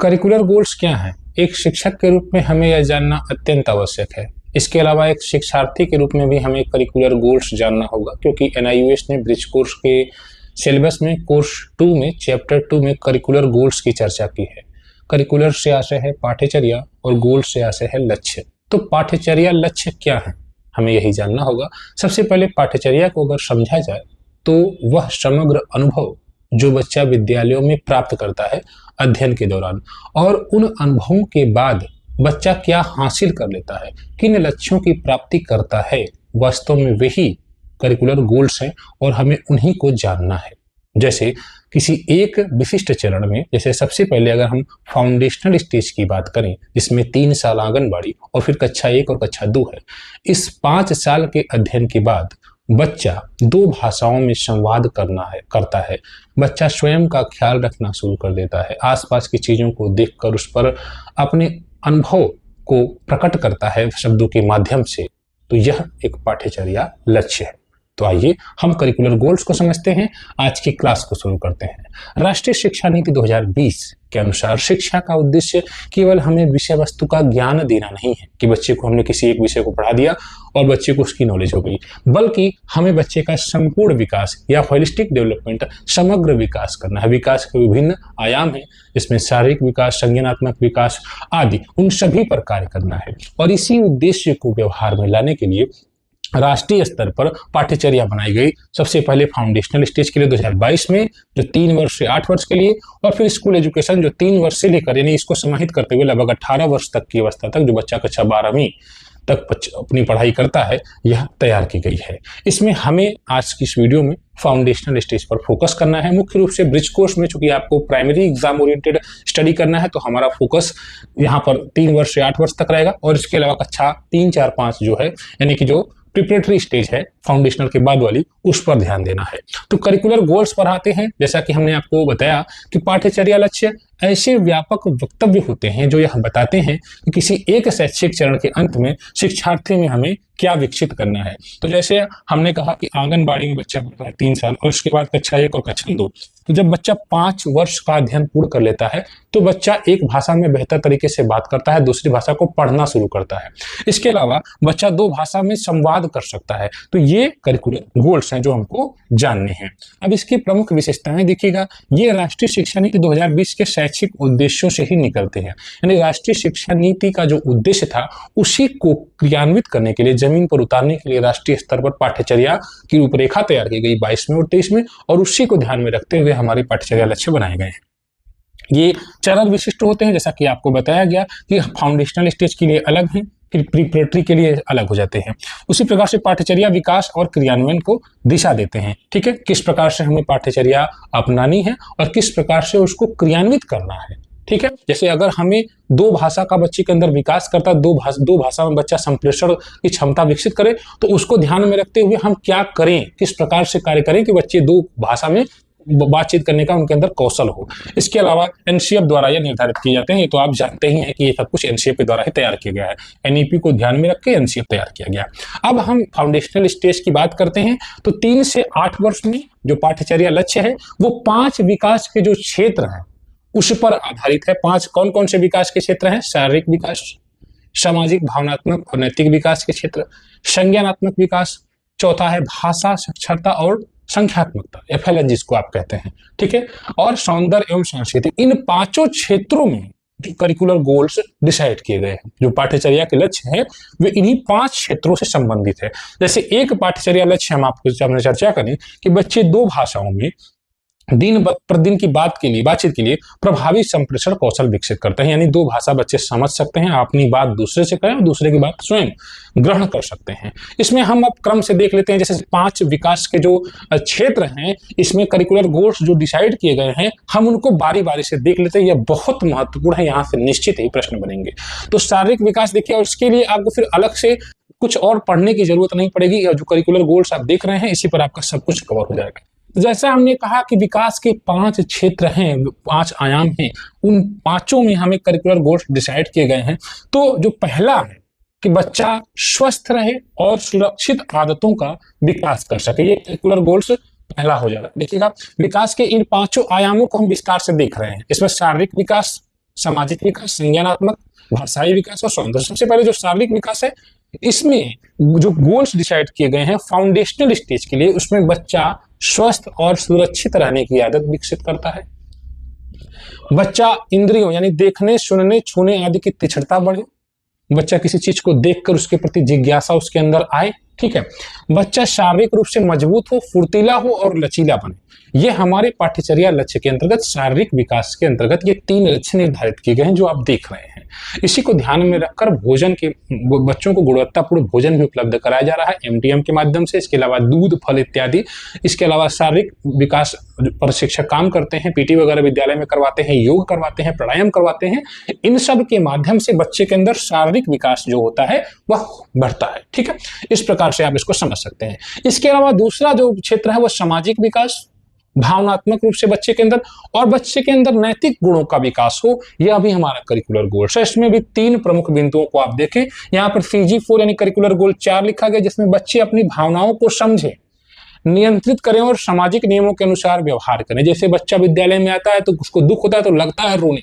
Curricular goals क्या हैं? एक शिक्षक के रूप में हमें यह जानना अत्यंत आवश्यक है। इसके अलावा एक शिक्षार्थी के रूप में भी हमें करिकुलर गोल्स जानना होगा, क्योंकि एनआईओएस ने ब्रिज कोर्स के सिलेबस में कोर्स 2 में चैप्टर 2 में करिकुलर गोल्स की चर्चा की है। करिकुलर से आशय है पाठ्यचर्या और गोल से आशय है लक्ष्य। तो पाठ्यचर्या लक्ष्य क्या है, हमें यही जानना होगा। सबसे पहले पाठ्यचर्या को अगर समझा जाए तो वह समग्र अनुभव जो बच्चा विद्यालयों में प्राप्त करता है अध्ययन के दौरान, और उन अनुभवों के बाद बच्चा क्या हासिल कर लेता है, किन लक्ष्यों की प्राप्ति करता है, वास्तव में वही करिकुलर गोल्स हैं और हमें उन्हीं को जानना है। जैसे किसी एक विशिष्ट चरण में, जैसे सबसे पहले अगर हम फाउंडेशनल स्टेज की बात करें जिसमें 3 साल आंगनबाड़ी और फिर कक्षा 1 और कक्षा 2 है, इस 5 साल के अध्ययन के बाद बच्चा 2 भाषाओं में संवाद करता है। बच्चा स्वयं का ख्याल रखना शुरू कर देता है, आसपास की चीजों को देखकर उस पर अपने अनुभव को प्रकट करता है शब्दों के माध्यम से। तो यह एक पाठ्यचर्या लक्ष्य है। तो आइए हम करिकुलर गोल्स को समझते हैं, आज की क्लास को शुरू करते हैं। राष्ट्रीय शिक्षा नीति 2020 के अनुसार शिक्षा का उद्देश्य केवल हमें विषय वस्तु का ज्ञान देना नहीं है कि बच्चे को हमने किसी एक विषय को पढ़ा दिया और बच्चे को उसकी नॉलेज हो गई, बल्कि हमें बच्चे का संपूर्ण विकास या होलिस्टिक डेवलपमेंट, समग्र विकास करना है। विकास के विभिन्न आयाम हैं, जिसमें शारीरिक विकास, संज्ञानात्मक विकास आदि, उन सभी पर कार्य करना है। और इसी उद्देश्य को व्यवहार में लाने के लिए राष्ट्रीय स्तर पर पाठ्यचर्या बनाई गई। सबसे पहले फाउंडेशनल स्टेज के लिए 2022 में, जो 3 वर्ष से 8 वर्ष के लिए, और फिर स्कूल एजुकेशन जो 3 वर्ष से लेकर, यानी इसको समाहित करते हुए लगभग 18 वर्ष तक की अवस्था तक जो बच्चा कक्षा 12वीं तक अपनी पढ़ाई करता है, यह तैयार की गई है। इसमें हमें आज की इस वीडियो में फाउंडेशनल स्टेज पर फोकस करना है। मुख्य रूप से ब्रिज कोर्स में, चूंकि आपको प्राइमरी एग्जाम ओरिएंटेड स्टडी करना है, तो हमारा फोकस यहाँ पर 3 वर्ष से 8 वर्ष तक रहेगा। और इसके अलावा कक्षा 3, 4, 5 जो है, यानी कि जो प्रिपरेटरी स्टेज है फाउंडेशनल के बाद वाली, उस पर ध्यान देना है। तो करिकुलर गोल्स पर आते हैं। जैसा कि हमने आपको बताया कि पाठ्यचर्या लक्ष्य ऐसे व्यापक वक्तव्य होते हैं जो यह बताते हैं कि किसी एक शैक्षिक चरण के अंत में शिक्षार्थी में हमें क्या विकसित करना है। तो जैसे हमने कहा कि आंगनबाड़ी में बच्चा पढ़ता है 3 साल और उसके बाद कक्षा 1 और कक्षा 2, तो जब बच्चा 5 वर्ष का अध्ययन पूर्ण कर लेता है तो बच्चा एक भाषा में बेहतर तरीके से बात करता है, दूसरी भाषा को पढ़ना शुरू करता है। इसके अलावा बच्चा 2 भाषा में संवाद कर सकता है। तो ये करिकुलर गोल्स हैं जो हमको जानने हैं। अब इसकी प्रमुख विशेषताएं देखिएगा, ये राष्ट्रीय शिक्षा नीति 2020 के शैक्षिक उद्देश्यों से ही निकलते हैं। यानी राष्ट्रीय शिक्षा नीति का जो उद्देश्य था उसी को क्रियान्वित करने के लिए, जमीन पर उतारने के लिए राष्ट्रीय स्तर पर पाठ्यचर्या की रूपरेखा तैयार की गई 22 में और 23 में, और उसी को ध्यान में रखते हुए हमारे पाठ्यचर्या लक्ष्य बनाए गए हैं। ये चरण विशिष्ट होते हैं, जैसा कि आपको बताया गया कि फाउंडेशनल स्टेज के लिए अलग हैं, फिर प्रिपरेटरी के लिए अलग हो जाते हैं। उसी प्रकार से पाठ्यचर्या विकास और क्रियान्वयन को दिशा देते हैं। ठीक है, किस प्रकार से हमें पाठ्यचर्या अपनानी है और किस प्रकार से उसको क्रियान्वित करना है। ठीक है, जैसे अगर हमें 2 भाषा का बच्चे के अंदर विकास करता है, 2 भाषा में बच्चा संप्रेषण की क्षमता विकसित करे, तो उसको ध्यान में रखते हुए हम क्या करें, किस प्रकार से कार्य करें कि बच्चे 2 भाषा में बातचीत करने का उनके अंदर कौशल हो। इसके अलावा एनसीएफ द्वारा यह निर्धारित किए जाते हैं। ये तो आप जानते ही हैं कि ये सब कुछ एनसीएफ के द्वारा ही तैयार किया गया है। एनईपी को ध्यान में रख के एनसीएफ तैयार किया गया। अब हम फाउंडेशनल स्टेज की बात करते हैं, तो 3 से 8 वर्ष में जो पाठ्यचर्या लक्ष्य है वो 5 विकास के जो क्षेत्र हैं उस पर आधारित है। 5 कौन कौन से विकास के क्षेत्र हैं? शारीरिक विकास, सामाजिक, भावनात्मक और नैतिक विकास के क्षेत्र, संज्ञानात्मक विकास, चौथा है भाषा साक्षरता और संख्यात्मकता, FLN जिसको आप कहते हैं। ठीक है, और सौंदर्य एवं सांस्कृतिक, इन 5 क्षेत्रों में जो करिकुलर गोल्स डिसाइड किए गए हैं, जो पाठ्यचर्या के लक्ष्य हैं, वे इन्हीं 5 क्षेत्रों से संबंधित है। जैसे एक पाठ्यचर्या लक्ष्य हमने चर्चा करें कि बच्चे 2 भाषाओं में दिन प्रतिदिन की बातचीत के लिए प्रभावी संप्रेषण कौशल विकसित करते हैं। यानी 2 भाषा बच्चे समझ सकते हैं, अपनी बात दूसरे से कहें और दूसरे की बात स्वयं ग्रहण कर सकते हैं। इसमें हम अब क्रम से देख लेते हैं। जैसे 5 विकास के जो क्षेत्र हैं, इसमें करिकुलर गोल्स जो डिसाइड किए गए हैं, हम उनको बारी बारी से देख लेते हैं। यह बहुत महत्वपूर्ण है, यहाँ से निश्चित ही प्रश्न बनेंगे। तो शारीरिक विकास देखिए, और इसके लिए आपको फिर अलग से कुछ और पढ़ने की जरूरत नहीं पड़ेगी। जो करिकुलर गोल्स आप देख रहे हैं, इसी पर आपका सब कुछ कवर हो जाएगा। जैसा हमने कहा कि विकास के 5 क्षेत्र हैं, 5 आयाम हैं, उन 5 में हमें करिकुलर गोल्स डिसाइड किए गए हैं। तो जो पहला है कि बच्चा स्वस्थ रहे और सुरक्षित आदतों का विकास कर सके, ये करिकुलर गोल्स पहला हो जाएगा। देखिएगा, विकास के इन 5 आयामों को हम विस्तार से देख रहे हैं। इसमें शारीरिक विकास सामाजिक विकास, संज्ञानात्मक, भाषाई विकास और सौंदर्य। सबसे पहले जो शारीरिक विकास है, इसमें जो गोल्स डिसाइड किए गए हैं फाउंडेशनल स्टेज के लिए, उसमें बच्चा स्वस्थ और सुरक्षित रहने की आदत विकसित करता है। बच्चा इंद्रियों यानी देखने, सुनने, छूने आदि की तीक्ष्णता बढ़े। बच्चा किसी चीज को देखकर उसके प्रति जिज्ञासा उसके अंदर आए। ठीक है। बच्चा शारीरिक रूप से मजबूत हो, फुर्तीला हो और लचीला बने। ये हमारे पाठ्यचर्या लक्ष्य के अंतर्गत, शारीरिक विकास के अंतर्गत ये 3 लक्ष्य निर्धारित किए गए हैं जो आप देख रहे हैं। इसी को ध्यान में रखकर भोजन के, बच्चों को गुणवत्तापूर्ण भोजन भी उपलब्ध कराया जा रहा है एमटीएम के माध्यम से। इसके अलावा दूध, फल इत्यादि। इसके अलावा शारीरिक विकास पर शिक्षक काम करते हैं, पीटी वगैरह विद्यालय में करवाते हैं, योग करवाते हैं, प्राणायाम करवाते हैं। इन सब के माध्यम से बच्चे के अंदर शारीरिक विकास जो होता है वह बढ़ता है। ठीक है, इस प्रकार से आप इसको समझ सकते हैं। इसके अलावा दूसरा जो क्षेत्र है वह सामाजिक विकास, भावनात्मक रूप से बच्चे के अंदर, और बच्चे के अंदर नैतिक गुणों का विकास हो, यह भी हमारा करिकुलर गोल है। इसमें भी 3 प्रमुख बिंदुओं को आप देखें। यहाँ पर CG4 यानी करिकुलर गोल 4 लिखा गया, जिसमें बच्चे अपनी भावनाओं को समझे, नियंत्रित करें और सामाजिक नियमों के अनुसार व्यवहार करें। जैसे बच्चा विद्यालय में आता है तो उसको दुख होता है तो लगता है रोने,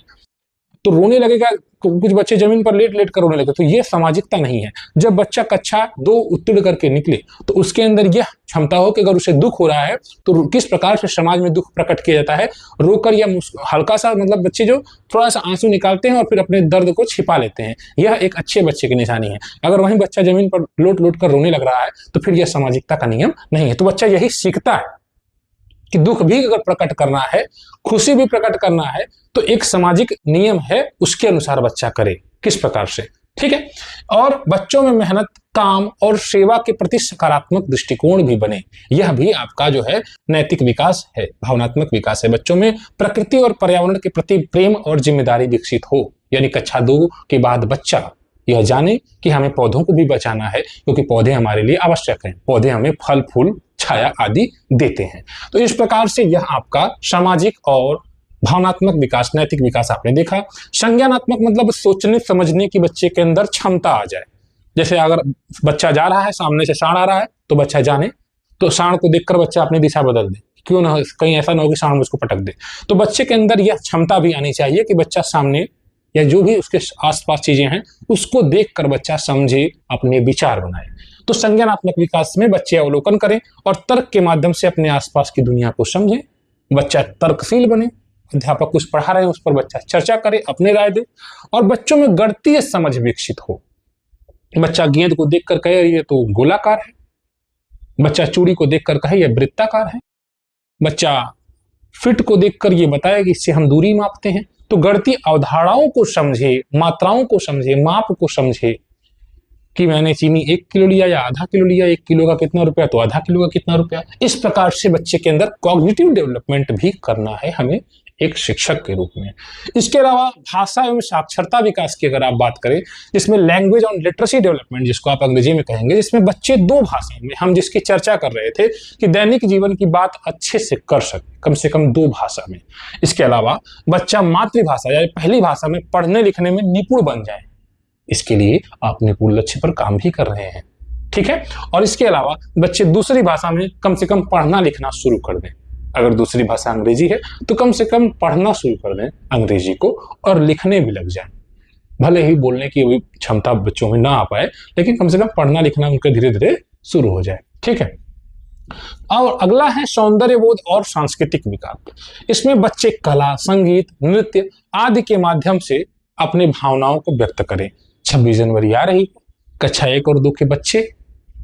तो रोने लगेगा। कुछ बच्चे जमीन पर लेट लेट कर रोने लगे, तो ये सामाजिकता नहीं है। जब बच्चा कक्षा 2 उत्तीर्ण करके निकले तो उसके अंदर यह क्षमता हो कि अगर उसे दुख हो रहा है तो किस प्रकार से समाज में दुख प्रकट किया जाता है, रोकर या हल्का सा, मतलब बच्चे जो थोड़ा सा आंसू निकालते हैं और फिर अपने दर्द को छिपा लेते हैं, यह एक अच्छे बच्चे की निशानी है। अगर वहीं बच्चा जमीन पर लोट लोट कर रोने लग रहा है तो फिर यह सामाजिकता का नियम नहीं है। तो बच्चा यही सीखता है कि दुख भी अगर प्रकट करना है, खुशी भी प्रकट करना है, तो एक सामाजिक नियम है, उसके अनुसार बच्चा करे, किस प्रकार से। ठीक है। और बच्चों में मेहनत, काम और सेवा के प्रति सकारात्मक दृष्टिकोण भी बने, यह भी आपका जो है नैतिक विकास है, भावनात्मक विकास है। बच्चों में प्रकृति और पर्यावरण के प्रति प्रेम और जिम्मेदारी विकसित हो, यानी कक्षा 2 के बाद बच्चा यह जाने कि हमें पौधों को भी बचाना है, क्योंकि पौधे हमारे लिए आवश्यक हैं। पौधे हमें फल, फूल, छाया आदि देते हैं। तो इस प्रकार से यह आपका सामाजिक और भावनात्मक विकास, नैतिक विकास आपने देखा। संज्ञानात्मक मतलब सोचने समझने की बच्चे के अंदर क्षमता आ जाए। जैसे अगर बच्चा जा रहा है, सामने से सांड आ रहा है, तो बच्चा जाने, तो सांड को देखकर बच्चा अपनी दिशा बदल दे, क्यों ना, कहीं ऐसा ना हो कि सांड उसको पटक दे। तो बच्चे के अंदर यह क्षमता भी आनी चाहिए कि बच्चा सामने या जो भी उसके आसपास चीजें हैं उसको देखकर बच्चा समझे, अपने विचार बनाए। तो संज्ञानात्मक विकास में बच्चे अवलोकन करें और तर्क के माध्यम से अपने आसपास की दुनिया को समझें। बच्चा तर्कशील बने, अध्यापक कुछ पढ़ा रहे हैं उस पर बच्चा चर्चा करे, अपने राय दे, और बच्चों में गणितीय समझ विकसित हो। बच्चा गेंद को देखकर कहे ये तो गोलाकार है, बच्चा चूड़ी को देखकर कहे यह वृत्ताकार है, बच्चा फिट को देखकर ये बताए कि इससे हम दूरी मापते हैं। तो गणितीय अवधारणाओं को समझे, मात्राओं को समझे, माप को समझे कि मैंने चीनी 1 किलो लिया या आधा किलो लिया, 1 किलो का कितना रुपया तो आधा किलो का कितना रुपया। इस प्रकार से बच्चे के अंदर कॉग्निटिव डेवलपमेंट भी करना है हमें एक शिक्षक के रूप में। इसके अलावा भाषा एवं साक्षरता विकास की अगर आप बात करें, जिसमें लैंग्वेज और लिटरेसी डेवलपमेंट जिसको आप अंग्रेजी में कहेंगे, जिसमें बच्चे 2 भाषाओं में, हम जिसकी चर्चा कर रहे थे कि दैनिक जीवन की बात अच्छे से कर सके, कम से कम 2 भाषा में। इसके अलावा बच्चा मातृभाषा या पहली भाषा में पढ़ने लिखने में निपुण बन जाए, इसके लिए आप निपुण लक्ष्य पर काम भी कर रहे हैं। ठीक है। और इसके अलावा बच्चे दूसरी भाषा में कम से कम पढ़ना लिखना शुरू कर दें। अगर दूसरी भाषा अंग्रेजी है तो कम से कम पढ़ना शुरू कर दें अंग्रेजी को, और लिखने भी लग जाए। भले ही बोलने की क्षमता बच्चों में ना आ पाए, लेकिन कम से कम पढ़ना लिखना उनके धीरे धीरे शुरू हो जाए। ठीक है। और अगला है सौंदर्य बोध और सांस्कृतिक विकास। इसमें बच्चे कला, संगीत, नृत्य आदि के माध्यम से अपने भावनाओं को व्यक्त करें। 26 जनवरी आ रही, कक्षा 1 और 2 के बच्चे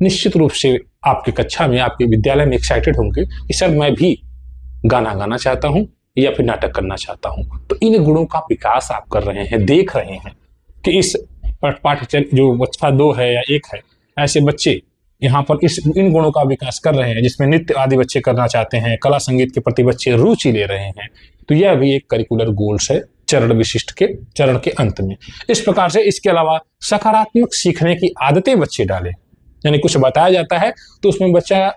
निश्चित रूप से आपकी कक्षा में, आपके विद्यालय में एक्साइटेड होंगे कि सर मैं भी गाना गाना चाहता हूं या फिर नाटक करना चाहता हूं। तो इन गुणों का विकास आप कर रहे हैं, देख रहे हैं कि इस पाठ्यचर्या जो कक्षा 2 है या 1 है, ऐसे बच्चे यहाँ पर इन गुणों का विकास कर रहे हैं, जिसमें नृत्य आदि बच्चे करना चाहते हैं, कला संगीत के प्रति बच्चे रुचि ले रहे हैं। तो यह भी एक करिकुलर गोल्स है चरण विशिष्ट के चरण के अंत में। इस प्रकार से इसके अलावा सकारात्मक सीखने की आदतें बच्चे डालें, यानी कुछ बताया जाता है तो उसमें बच्चा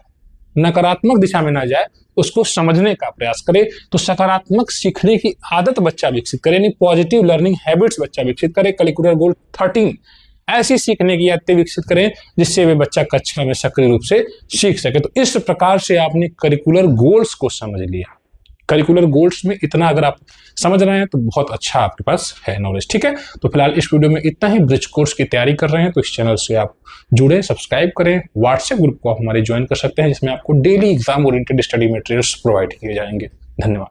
नकारात्मक दिशा में ना जाए, उसको समझने का प्रयास करे। तो सकारात्मक सीखने की आदत बच्चा विकसित करे, यानी पॉजिटिव लर्निंग हैबिट्स बच्चा विकसित करे। करिकुलर गोल 13 ऐसी सीखने की आदतें विकसित करें जिससे वे बच्चा कक्षा में सक्रिय रूप से सीख सके। तो इस प्रकार से आपने करिकुलर गोल्स को समझ लिया। करिकुलर गोल्स में इतना अगर आप समझ रहे हैं तो बहुत अच्छा आपके पास है नॉलेज। ठीक है, तो फिलहाल इस वीडियो में इतना ही। ब्रिज कोर्स की तैयारी कर रहे हैं तो इस चैनल से आप जुड़े, सब्सक्राइब करें। व्हाट्सएप ग्रुप को आप हमारे ज्वाइन कर सकते हैं जिसमें आपको daily exam oriented study materials provide किए जाएंगे। धन्यवाद।